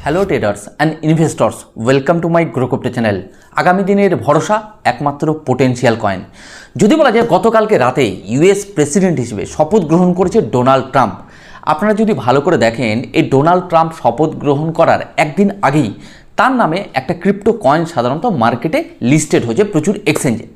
Hello traders and investors, welcome to my grow crypto channel. আগামী দিনের ভরসা একমাত্র পোটেনশিয়াল কয়েন। যদি বলা যায় গতকালকে রাতে ইউএস প্রেসিডেন্ট হিসেবে শপথ গ্রহণ করেছে ডোনাল্ড ট্রাম্প। আপনারা যদি ভালো করে দেখেন, এই ডোনাল্ড ট্রাম্প শপথ গ্রহণ করার একদিন আগেই তার নামে একটা ক্রিপ্টো কয়েন সাধারণত মার্কেটে লিস্টেড হয়েছে প্রচুর এক্সচেঞ্জে।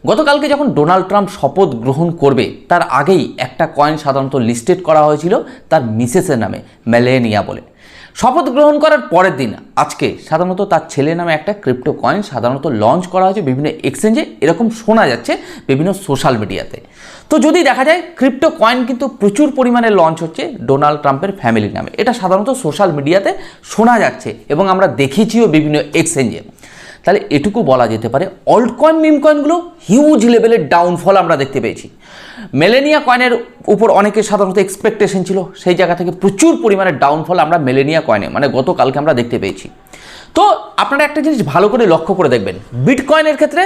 গতকালকে যখন ডোনাল্ড ট্রাম্প শপথ গ্রহণ করবে তার আগেই একটা কয়েন সাধারণত লিস্টেড করা হয়েছিল তার মিসেসের নামে, মেলেনিয়া বলে। শপথ গ্রহণ করার পরের দিন আজকে সাধারণত তার ছেলে নামে একটা ক্রিপ্টো কয়েন সাধারণত লঞ্চ করা হয়েছে বিভিন্ন এক্সচেঞ্জে, এরকম শোনা যাচ্ছে বিভিন্ন সোশ্যাল মিডিয়াতে। তো যদি দেখা যায় ক্রিপ্টো কয়েন কিন্তু প্রচুর পরিমাণে লঞ্চ হচ্ছে ডোনাল্ড ট্রাম্পের ফ্যামিলির নামে, এটা সাধারণত সোশ্যাল মিডিয়াতে শোনা যাচ্ছে এবং আমরা দেখেছিও বিভিন্ন এক্সচেঞ্জে। তাহলে এটুকু বলা যেতে পারে অল্ট কয়েন, মিম কয়েনগুলো হিউজ লেভেলের ডাউনফল আমরা দেখতে পেয়েছি। মেলেনিয়া কয়েনের উপর অনেকের সাধারণত এক্সপেকটেশন ছিল, সেই জায়গা থেকে প্রচুর পরিমাণে ডাউনফল আমরা মেলেনিয়া কয়েনে মানে গতকালকে আমরা দেখতে পেয়েছি। তো আপনারা একটা জিনিস ভালো করে লক্ষ্য করে দেখবেন, বিটকয়েনের ক্ষেত্রে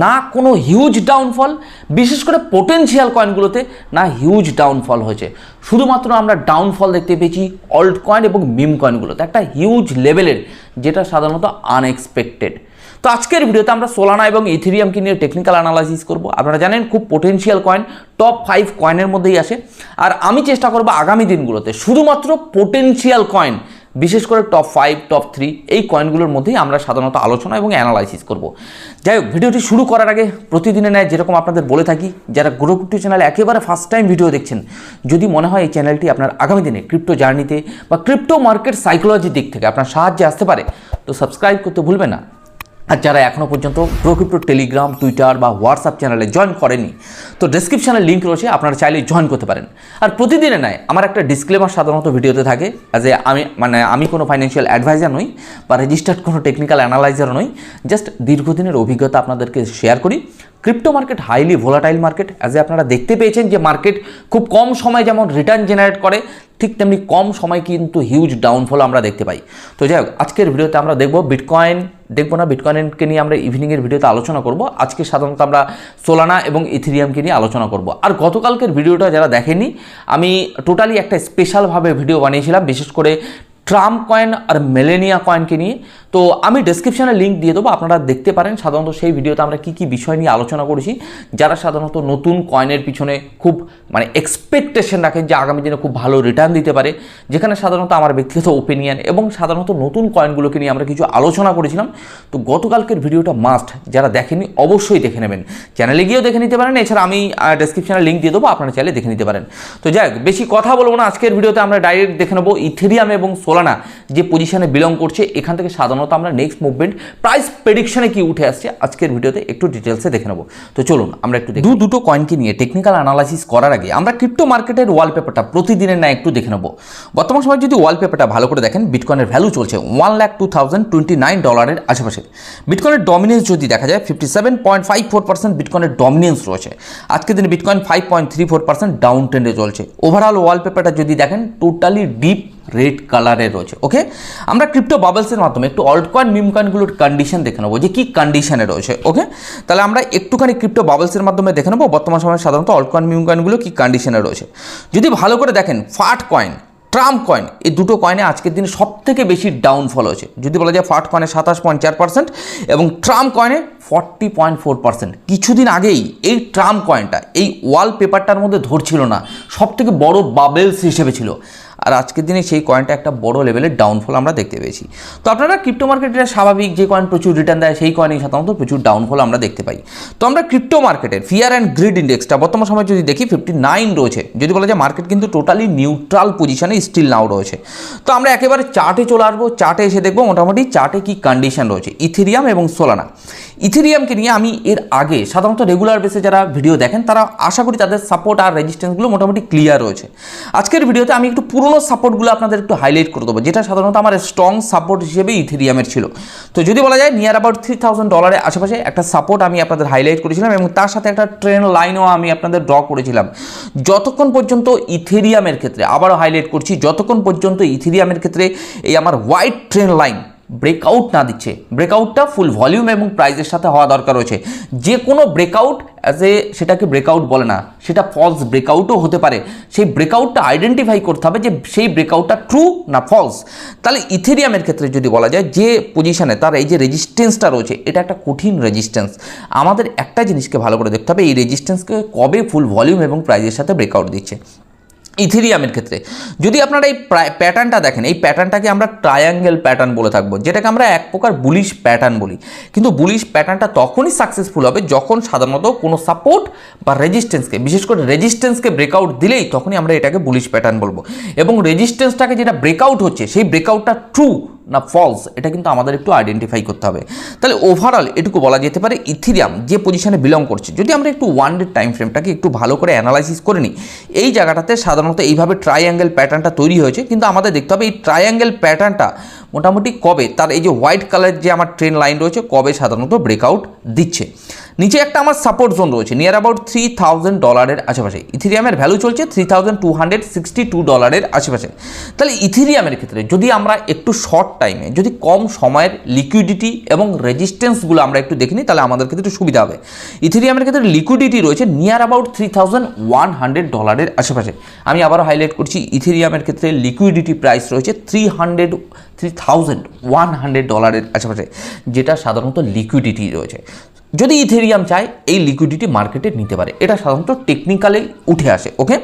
না কোনো হিউজ ডাউনফল, বিশেষ করে পোটেনশিয়াল কয়েনগুলোতে না হিউজ ডাউনফল হয়েছে। শুধুমাত্র আমরা ডাউনফল দেখতে পেয়েছি অল্ট কয়েন এবং মিম কয়েনগুলোতে একটা হিউজ লেভেলের, যেটা সাধারণত আনএক্সপেক্টেড। তো আজকের ভিডিওতে আমরা সোলানা এবং ইথেরিয়ামকে নিয়ে টেকনিক্যাল অ্যানালাইসিস করব। আপনারা জানেন খুব পোটেনশিয়াল কয়েন, টপ 5 কয়েনের মধ্যেই আসে। আর আমি চেষ্টা করব আগামী দিনগুলোতে শুধুমাত্র পোটেনশিয়াল কয়েন, বিশেষ করে টপ 5, টপ 3 এই কয়েনগুলোর মধ্যেই আমরা সাধারণত আলোচনা এবং অ্যানালাইসিস করব। যাই হোক, ভিডিওটি শুরু করার আগে প্রতিদিনের ন্যায় যেরকম আপনাদের বলে থাকি, যারা গ্রোক্রিপ্টো চ্যানেলে একেবারে ফার্স্ট টাইম ভিডিও দেখছেন, যদি মনে হয় এই চ্যানেলটি আপনার আগামী দিনে ক্রিপ্টো জার্নিতে বা ক্রিপ্টো মার্কেট সাইকোলজির দিক থেকে আপনার সাহায্যে আসতে পারে, তো সাবস্ক্রাইব করতে ভুলবেন না। আর যারা এখনও পর্যন্ত গ্রোক্রিপ্টো টেলিগ্রাম, টুইটার বা হোয়াটসঅ্যাপ চ্যানেলে জয়েন করেনি, তো ডেসক্রিপশানে লিঙ্ক রয়েছে, আপনারা চাইলে জয়েন করতে পারেন। আর প্রতিদিনে নয়, আমার একটা ডিসক্লেমার সাধারণত ভিডিওতে থাকে, অ্যাজ এ আমি কোনো ফাইন্যান্সিয়াল অ্যাডভাইজার নই বা রেজিস্টার্ড কোনো টেকনিক্যাল অ্যানালাইজার নই, জাস্ট দীর্ঘদিনের অভিজ্ঞতা আপনাদেরকে শেয়ার করি। Crypto market highly volatile market, as a আপনারা দেখতে পেয়েছেন যে মার্কেট খুব কম সময় যেমন রিটার্ন জেনারেট করে, ঠিক তেমনি কম সময় কিন্তু হিউজ ডাউনফল আমরা দেখতে পাই। তো যাই হোক, আজকের ভিডিওতে আমরা দেখব বিটকয়েন, দেখবো না বিটকয়েনকে নিয়ে আমরা ইভিনিংয়ের ভিডিওতে আলোচনা করব। আজকে সাধারণত আমরা সোলানা এবং ইথেরিয়ামকে নিয়ে আলোচনা করব। আর গতকালকের ভিডিওটা যারা দেখেননি, আমি টোটালি একটা স্পেশালভাবে ভিডিও বানিয়েছিলাম বিশেষ করে ট্রাম্প কয়েন আর মেলেনিয়া কয়েনকে নিয়ে। তো আমি ডেসক্রিপশানে লিঙ্ক দিয়ে দেবো, আপনারা দেখতে পারেন। সাধারণত সেই ভিডিওতে আমরা কী কী বিষয় নিয়ে আলোচনা করেছি, যারা সাধারণত নতুন কয়েনের পিছনে খুব এক্সপেকটেশন রাখেন যে আগামী দিনে খুব ভালো রিটার্ন দিতে পারে, যেখানে সাধারণত আমার ব্যক্তিগত ওপিনিয়ন এবং সাধারণত নতুন কয়েনগুলোকে নিয়ে আমরা কিছু আলোচনা করেছিলাম। তো গতকালকের ভিডিওটা মাস্ট, যারা দেখেননি অবশ্যই দেখে নেবেন, চ্যানেলে গিয়েও দেখে নিতে পারেন, এছাড়া আমি ডেসক্রিপশানে লিঙ্ক দিয়ে দেবো, আপনারা চাইলে দেখে নিতে পারেন। তো যাই হোক, বেশি কথা বলবো না, আজকের ভিডিওতে আমরা ডাইরেক্ট দেখে নেবো ইথেরিয়াম এবং সোলানা যে পজিশনে বিলং করছে, এখান থেকে সাধারণত আমরা নেক্সট মুভমেন্ট প্রাইস প্রেডিকশনে কি উঠে আসছে আজকের ভিডিওতে একটু ডিটেলসে দেখে নেবো। তো চলুন আমরা একটু দুটো কয়েনকে নিয়ে টেকনিক্যাল অ্যানালাইসিস করার আগে আমরা ক্রিপ্টো মার্কেটের ওয়ালপেপারটা প্রতিদিনের না একটু দেখে নেবো। বর্তমান সময় যদি ওয়ালপেপারটা ভালো করে দেখেন, বিটকয়েনের ভ্যালু চলছে $1,02,029 আশেপাশে। বিটকয়েনের ডমিনেন্স যদি দেখা যায় 57.54% বিটকয়েনের ডমিনেন্স রয়েছে। আজকের দিনে বিটকয়েন 5.34% ডাউন ট্রেন্ডে চলছে। ওভারঅল ওয়ালপেপারটা যদি দেখেন টোটালি ডিপ রেড কালারে রয়েছে। ওকে, আমরা ক্রিপ্টো বাবলসের মাধ্যমে একটু অল্ট কয়েন, মিম কয়েনগুলোর কন্ডিশন দেখে নেবো যে কী কন্ডিশনে রয়েছে। ওকে, তাহলে আমরা একটুখানি ক্রিপ্টো বাবলসের মাধ্যমে দেখে নেবো বর্তমান সময়ে সাধারণত অল্ট কয়েন, মিম কয়েনগুলো কী কন্ডিশনে রয়েছে। যদি ভালো করে দেখেন, ফাট কয়েন, ট্রাম্প কয়েন, এই দুটো কয়েনে আজকের দিনে সব থেকে বেশি ডাউনফল হয়েছে। যদি বলা যায় ফাট কয়েনে 27.4% এবং ট্রাম্প কয়েনে 40.4%। কিছুদিন আগেই এই ট্রাম্প কয়েনটা এই ওয়ালপেপারটার মধ্যে ধরছিল না, সব থেকে বড় বাবেলস হিসেবে ছিল। আর আজকের দিনে সেই কয়েনটা একটা বড় লেভেলের ডাউনফল আমরা দেখতে পেয়েছি। তো আপনারা ক্রিপ্টো মার্কেটের স্বাভাবিক, যে কয়েন প্রচুর রিটার্ন দেয় সেই কয়েনেই সাধারণত প্রচুর ডাউনফল আমরা দেখতে পাই। তো আমরা ক্রিপ্টো মার্কেটের ফিয়ার অ্যান্ড গ্রিড ইন্ডেক্সটা বর্তমান সময় যদি দেখি 59 রয়েছে। যদি বলা যায় মার্কেট কিন্তু টোটালি নিউট্রাল পজিশনে স্টিল নাও রয়েছে। তো আমরা একেবারে চার্টে চলে আসবো, চার্টে এসে দেখবো মোটামুটি চার্টে কী কন্ডিশন রয়েছে ইথেরিয়াম এবং সোলানা। ইথেরিয়ামকে নিয়ে আমি এর আগে সাধারণত রেগুলার বেসে যারা ভিডিও দেখেন তারা আশা করি তাদের সাপোর্ট আর রেজিস্ট্যান্সগুলো মোটামুটি ক্লিয়ার রয়েছে। আজকের ভিডিওতে আমি একটু পুরনো সাপোর্টগুলো আপনাদের একটু হাইলাইট করে দেবো, যেটা সাধারণত আমার স্ট্রং সাপোর্ট হিসেবে ইথেরিয়ামের ছিল। তো যদি বলা যায় নিয়ার অ্যাবাউট $3,000 আশেপাশে একটা সাপোর্ট আমি আপনাদের হাইলাইট করেছিলাম এবং তার সাথে একটা ট্রেন্ড লাইনও আমি আপনাদের ড্র করেছিলাম। যতক্ষণ পর্যন্ত ইথেরিয়ামের ক্ষেত্রে, আবারও হাইলাইট করছি, যতক্ষণ পর্যন্ত ইথেরিয়ামের ক্ষেত্রে এই আমার হোয়াইট ট্রেন্ড লাইন ব্রেকআউট না দিচ্ছে, ব্রেকআউটটা ফুল ভলিউম এবং প্রাইসের সাথে হওয়া দরকার রয়েছে। যে কোনো ব্রেকআউট সেটাকে ব্রেকআউট বলে না, সেটা ফলস ব্রেকআউটও হতে পারে। সেই ব্রেকআউটটা আইডেন্টিফাই করতে হবে যে সেই ব্রেকআউটটা ট্রু না ফলস। তাহলে ইথেরিয়ামের ক্ষেত্রে যদি বলা যায় যে পজিশনে তার এই যে রেজিস্ট্যান্সটা রয়েছে, এটা একটা কঠিন রেজিস্ট্যান্স। আমাদের একটা জিনিসকে ভালো করে দেখতে হবে, এই রেজিস্ট্যান্সকে কবে ফুল ভলিউম এবং প্রাইসের সাথে ব্রেকআউট দিচ্ছে। ইথেরিয়ামের ক্ষেত্রে যদি আপনারা এই প্যাটার্নটা দেখেন, এই প্যাটার্নটাকে আমরা ট্রায়াঙ্গেল প্যাটার্ন বলে থাকবো, যেটাকে আমরা এক প্রকার বুলিশ প্যাটার্ন বলি। কিন্তু বুলিশ প্যাটার্নটা তখনই সাকসেসফুল হবে যখন সাধারণত কোনো সাপোর্ট বা রেজিস্ট্যান্সকে, বিশেষ করে রেজিস্ট্যান্সকে ব্রেকআউট দিলেই তখনই আমরা এটাকে বুলিশ প্যাটার্ন বলবো। এবং রেজিস্ট্যান্সটাকে যেটা ব্রেকআউট হচ্ছে, সেই ব্রেকআউটটা ট্রু না ফলস, এটা কিন্তু আমাদের একটু আইডেন্টিফাই করতে হবে। তাহলে ওভারঅল এটুকু বলা যেতে পারে ইথেরিয়াম যে পজিশনে বিলং করছে, যদি আমরা একটু ওয়ান ডে টাইম ফ্রেমটাকে একটু ভালো করে অ্যানালাইসিস করে নিই, এই জায়গাটাতে সাধারণত এইভাবে ট্রায়াঙ্গেল প্যাটার্নটা তৈরি হয়েছে। কিন্তু আমাদের দেখতে হবে এই ট্রায়াঙ্গেল প্যাটার্নটা মোটামুটি কবে তার এই যে হোয়াইট কালার যে আমার ট্রেন লাইন রয়েছে, কবে সাধারণত ব্রেকআউট দিচ্ছে। নিচে একটা আমার সাপোর্ট জোন রয়েছে নিয়ার অ্যাবাউট $3000 আশেপাশে। ইথেরিয়ামের ভ্যালু চলছে $3262 আশেপাশে। তাহলে ইথেরিয়ামের ক্ষেত্রে যদি আমরা একটু শর্ট টাইমে, যদি কম সময়ের লিকুইডিটি এবং রেজিস্ট্যান্সগুলো আমরা একটু দেখে নিই, তাহলে আমাদের ক্ষেত্রে সুবিধা হবে। ইথেরিয়ামের ক্ষেত্রে লিকুইডিটি রয়েছে নিয়ার অ্যাবাউট $3100 আশেপাশে। আমি আবারও হাইলাইট করছি, ইথেরিয়ামের ক্ষেত্রে লিকুইডিটি প্রাইস রয়েছে $3100 আশেপাশে, যেটা সাধারণত লিকুইডিটি রয়েছে। যদি ইথেরিয়াম চায় এই লিকুইডিটি মার্কেটে নিতে পারে, এটা সাধারণত টেকনিক্যালি উঠে আসে। ওকে,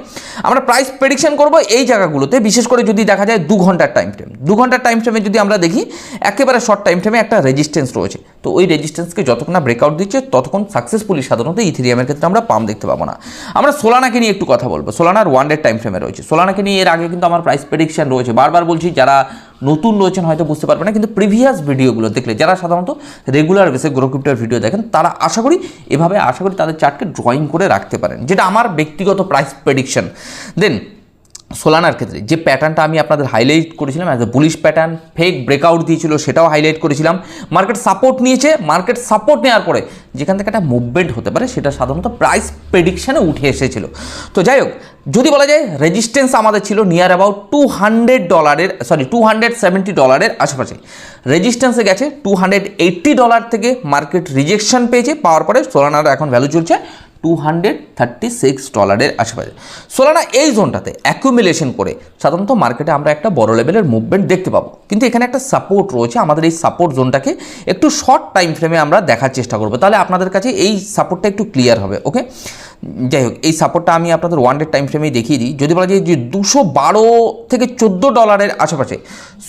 আমরা প্রাইস প্রেডিকশন করব এই জায়গাগুলোতে, বিশেষ করে যদি দেখা যায় 2 ঘন্টার টাইম ফ্রেম। 2 ঘন্টার টাইম ফ্রেমে যদি আমরা দেখি, একেবারে শর্ট টাইম ফ্রেমে একটা রেজিস্ট্যান্স রয়েছে। তো ওই রেজিস্ট্যান্সকে যতক্ষণ না ব্রেকআউট দিচ্ছে ততক্ষণ সাকসেসফুলি সাধারণত ইথেরিয়ামের ক্ষেত্রে আমরা পাম্প দেখতে পাবো না। আমরা সোলানাকে নিয়ে একটু কথা বলবো। সোলানার 1 ডে টাইম ফ্রেমে রয়েছে। সোলানাকে নিয়ে এর আগে কিন্তু আমার প্রাইস প্রেডিকশন রয়েছে, বারবার বলছি, যারা নতুন রয়েছেন হয়তো বুঝতে পারবে না, কিন্তু প্রিভিয়াস ভিডিওগুলো দেখলে, যারা সাধারণত রেগুলার বেসে গ্রো ক্রিপ্টোর ভিডিও দেখেন, তারা আশা করি তাদের চার্টকে ড্রয়িং করে রাখতে পারেন, যেটা আমার ব্যক্তিগত প্রাইস প্রেডিকশন। দেন সোলানার ক্ষেত্রে যে প্যাটার্নটা আমি আপনাদের হাইলাইট করেছিলাম as a bullish pattern, fake breakout দিয়েছিল সেটাও হাইলাইট করেছিলাম। মার্কেট সাপোর্ট নিয়েছে, মার্কেট সাপোর্ট নেওয়ার পরে যেখান থেকে একটা মুভমেন্ট হতে পারে সেটা সাধারণত প্রাইস প্রেডিকশানে উঠে এসেছিল। তো যাই হোক, যদি বলা যায় রেজিস্ট্যান্স আমাদের ছিল নিয়ার অ্যাবাউট $270 আশেপাশে। রেজিস্ট্যান্সে গেছে $280 থেকে, মার্কেট রিজেকশন পেয়েছে, পাওয়ার পরে সোলানার এখন ভ্যালু চলছে $236 আশেপাশে। সোলানা এই জোনটাতে অ্যাকুমুলেশন করে সাধারণত মার্কেটে আমরা একটা বড় লেভেলের মুভমেন্ট দেখতে পাবো। কিন্তু এখানে একটা সাপোর্ট রয়েছে, আমাদের এই সাপোর্ট জোনটাকে একটু শর্ট টাইম ফ্রেমে আমরা দেখার চেষ্টা করবো, তাহলে আপনাদের কাছে এই সাপোর্টটা একটু ক্লিয়ার হবে। ওকে, যাই হোক, এই সাপোর্টটা আমি আপনাদের 1 ডে টাইম ফ্রেমেই দেখিয়ে দিই। যদি বলা যায় যে $212 থেকে $14 আশেপাশে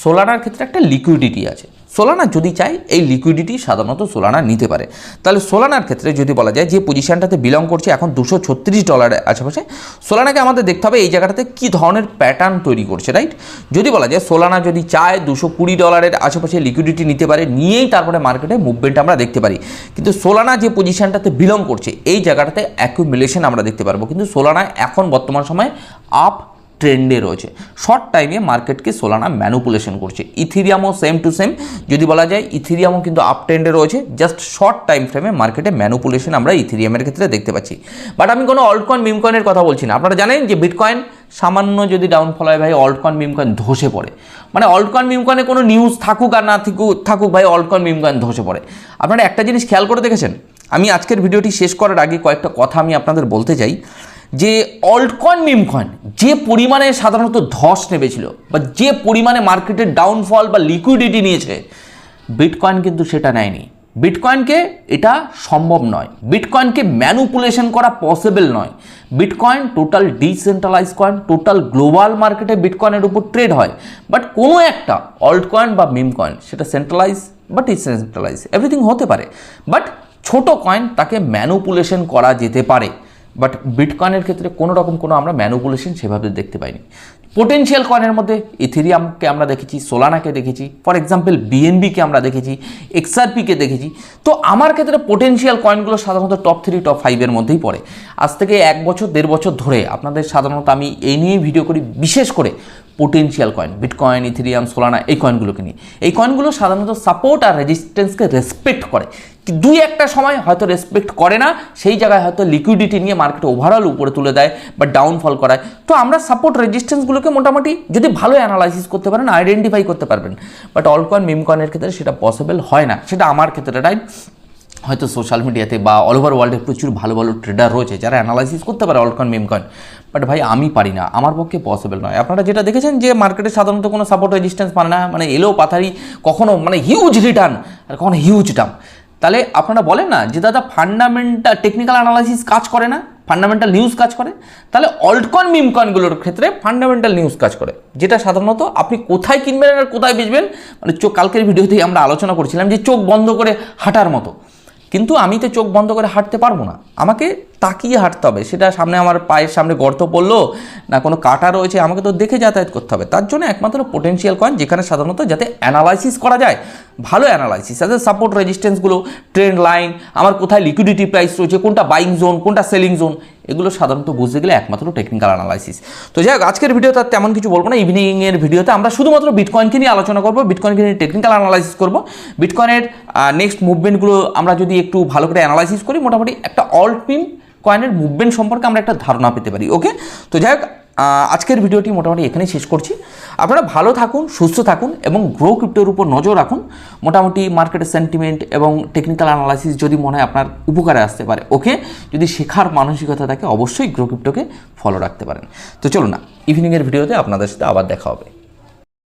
সোলানার ক্ষেত্রে একটা লিকুইডিটি আছে। সোলানা যদি চায় এই লিকুইডিটি সাধারণত সোলানা নিতে পারে। তাহলে সোলানার ক্ষেত্রে যদি বলা যায় যে পজিশনটাতে বিলং করছে এখন $236 আশেপাশে, সোলানাকে আমাদের দেখতে হবে এই জায়গাটাতে কী ধরনের প্যাটার্ন তৈরি করছে, রাইট? যদি বলা যায় সোলানা যদি চায় $220 আশেপাশে লিকুইডিটি নিতে পারে, নিয়েই তারপরে মার্কেটে মুভমেন্ট আমরা দেখতে পারি। কিন্তু সোলানা যে পজিশনটাতে বিলং করছে এই জায়গাটাতে অ্যাকুমুলেশন আমরা দেখতে পারবো। কিন্তু সোলানা এখন বর্তমান সময়ে আপ ট্রেন্ডে রয়েছে, শর্ট টাইমে মার্কেটকে সোলানা ম্যানুপুলেশন করছে। ইথেরিয়ামও সেম টু সেম, যদি বলা যায় ইথেরিয়ামও কিন্তু আপ ট্রেন্ডে রয়েছে, জাস্ট শর্ট টাইম ফ্রেমে মার্কেটে ম্যানুপুলেশন আমরা ইথেরিয়ামের ক্ষেত্রে দেখতে পাচ্ছি। বাট আমি কোনো অল্টকয়েন মিমকয়েনের কথা বলছি না। আপনারা জানেন যে বিটকয়েন সামান্য যদি ডাউনফল হয় ভাই, অল্টকয়েন মিমকয়েন ধসে পড়ে। মানে অল্টকয়েন মিমকয়েনে কোনো নিউজ থাকুক আর না থাকুক ভাই, অল্টকয়েন মিমকয়েন ধসে পড়ে। আপনারা একটা জিনিস খেয়াল করে দেখেছেন, আমি আজকের ভিডিওটি শেষ করার আগে কয়েকটা কথা আমি আপনাদের বলতে চাই, যে অল্টকয়েন মিমকয়েন যে পরিমাণে সাধারণত ধস নেমেছিল বা যে পরিমাণে মার্কেটের ডাউনফল বা লিকুইডিটি নিয়েছে, বিটকয়েন কিন্তু সেটা নেয়নি। বিটকয়েনকে এটা সম্ভব নয়, বিটকয়েনকে ম্যানুপুলেশন করা পসিবল নয়। Bitcoin total decentralise coin, total global মার্কেটে বিটকয়েনের উপর ট্রেড হয়। বাট কোনো একটা অল্টকয়েন বা মিম কয়েন সেটা সেন্ট্রালাইজ বা ডিসেন্ট্রালাইজ এভরিথিং হতে পারে, বাট ছোট কয়েন তাকে ম্যানুপুলেশন করা যেতে পারে। বাট বিটকয়েনের ক্ষেত্রে কোনো রকম কোনো আমরা ম্যানুপুলেশন সেভাবে দেখতে পাইনি। পোটেনশিয়াল কয়েনের মধ্যে ইথেরিয়ামকে আমরা দেখেছি, সোলানাকে দেখেছি, ফর এক্সাম্পল বিএনবিকে আমরা দেখেছি, এক্সআরপিকে দেখেছি। তো আমার ক্ষেত্রে পোটেনশিয়াল কয়েনগুলো সাধারণত টপ 3 টপ 5 মধ্যেই পড়ে। আজ থেকে 1 বছর 1.5 বছর ধরে আপনাদের সাধারণত আমি এই নিয়েই ভিডিও করি, বিশেষ করে potential coin, bitcoin, Ethereum, Solana, এই কয়েনগুলোকে নিয়ে। এই কয়েনগুলো সাধারণত সাপোর্ট আর রেজিস্ট্যান্সকে রেসপেক্ট করে, দুই একটা সময় হয়তো রেসপেক্ট করে না, সেই জায়গায় হয়তো লিকুইডিটি নিয়ে মার্কেটে ওভারঅল উপরে তুলে দেয় বা ডাউনফল করায়। তো আমরা সাপোর্ট রেজিস্ট্যান্সগুলোকে মোটামুটি যদি ভালো অ্যানালাইসিস করতে পারেন, আইডেন্টিফাই করতে পারবেন। বাট অল কয়েন, মিম কয়েনের ক্ষেত্রে সেটা পসিবল হয় না, সেটা আমার ক্ষেত্রে রাইট। হয়তো সোশ্যাল মিডিয়াতে বা অল ওভার ওয়ার্ল্ডে প্রচুর ভালো ভালো ট্রেডার রয়েছে যারা অ্যানালাইসিস করতে পারে all coin, meme coin. But ভাই আমি পারি না, আমার পক্ষে পসিবল নয়। আপনারা যেটা দেখেছেন যে মার্কেটে সাধারণত কোনো সাপোর্ট রেজিস্ট্যান্স মানে না, মানে এলেও পাথারি, কখনো মানে হিউজ রিটার্ন আর কখনো হিউজ ডাম। তাহলে আপনারা বলেন না যে দাদা ফান্ডামেন্টাল টেকনিক্যাল অ্যানালাইসিস কাজ করে না, ফান্ডামেন্টাল নিউজ কাজ করে। তাহলে অল্ট কয়েন, মিম কয়েনগুলোর ক্ষেত্রে ফান্ডামেন্টাল নিউজ কাজ করে, যেটা সাধারণত আপনি কোথায় কিনবেন আর কোথায় বেচবেন, মানে কালকের ভিডিওতেই আমরা আলোচনা করছিলাম যে চোখ বন্ধ করে হাঁটার মতো। কিন্তু আমি তো চোখ বন্ধ করে হাঁটতে পারবো না, আমাকে তাকিয়ে হাঁটতে হবে। সেটা সামনে আমার পায়ের সামনে গর্ত পড়লো না কোনো কাটা রয়েছে, আমাকে তো দেখে যাতায়াত করতে হবে। তার জন্য একমাত্র পোটেনশিয়াল কয়েন, যেখানে সাধারণত যাতে অ্যানালাইসিস করা যায়, ভালো অ্যানালাইসিস, যাতে সাপোর্ট রেজিস্ট্যান্সগুলো, ট্রেন্ড লাইন, আমার কোথায় লিকুইডিটি প্রাইস রয়েছে, কোনটা বাইং জোন, কোনটা সেলিং জোন, এগুলো সাধারণত বুঝতে গেলে একমাত্র টেকনিক্যাল অ্যানালাইসিস। তো যাই হোক, আজকের ভিডিওতে তেমন কিছু বলবো না। ইভিনিংয়ের ভিডিওতে আমরা শুধুমাত্র বিটকয়েনকে নিয়ে আলোচনা করবো, বিটকয়েনকে নিয়ে টেকনিক্যাল অ্যানালাইসিস করবো। বিটকয়েনের নেক্সট মুভমেন্টগুলো আমরা যদি একটু ভালো করে অ্যানালাইসিস করি, মোটামুটি একটা অল্ট মিম কয়েনের মুভমেন্ট সম্পর্কে আমরা একটা ধারণা পেতে পারি। ওকে, তো যাই হোক, আজকের ভিডিওটি মোটামুটি এখানেই শেষ করছি। আপনারা ভালো থাকুন, সুস্থ থাকুন এবং গ্রো ক্রিপ্টোর উপর নজর রাখুন। মোটামুটি মার্কেটের সেন্টিমেন্ট এবং টেকনিক্যাল অ্যানালাইসিস যদি মনে হয় আপনার উপকারে আসতে পারে, ওকে, যদি শেখার মানসিকতা থাকে, অবশ্যই গ্রো ক্রিপ্টোকে ফলো রাখতে পারেন। তো চলুন না, ইভিনিংয়ের ভিডিওতে আপনাদের সাথে আবার দেখা হবে।